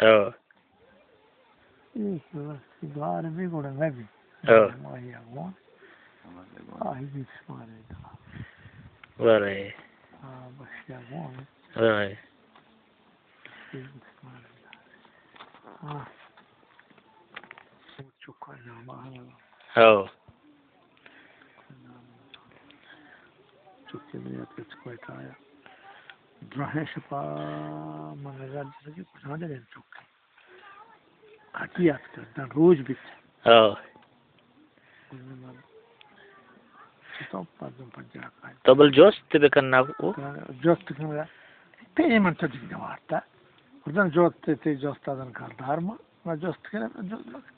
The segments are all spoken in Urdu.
اه ايه بس دوار بيقول النبي اه ما يعمون يجي اسمه ولا بس يعمون ولا يجي اسمه شكرا ما اه شكرا كويس آية درهش با من نزل جسدي كنت هذا اللي نشوف حكيات كده روج بيت اه طب بعدين بنجاك طب الجوست تبي كنا جوست كنا payment تجي جوارتا وزن جوست تي جوست هذا كان دارما ما جوست كنا جوست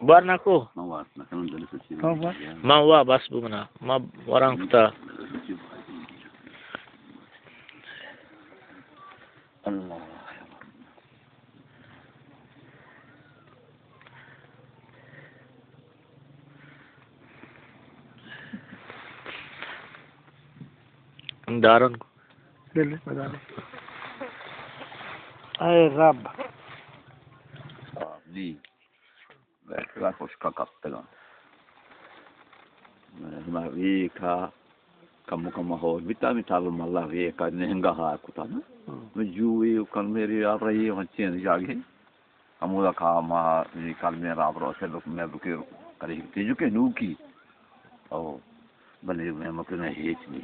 بارناكو طب ما هو بس بمنا ما وران كتا الله دارن دل بدال اي رب دي لا خوش كاكتلا ما فيك كم هو فيتامين تابل مالله فيك نهنجا ها كتانا مجوي وكان ميري أبراهيم هنتين جاهي أمودا كاما في كالمير أبرو سلوك مبكير كله تيجو كنوكي أو بني مكنا هيتني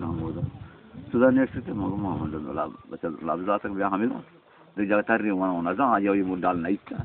موجودة السودان يكتب مجموعة من الألعاب بس الألعاب ذاتك بيها حميدة رجال تاريخ وانا ونزع يوم دال نايكا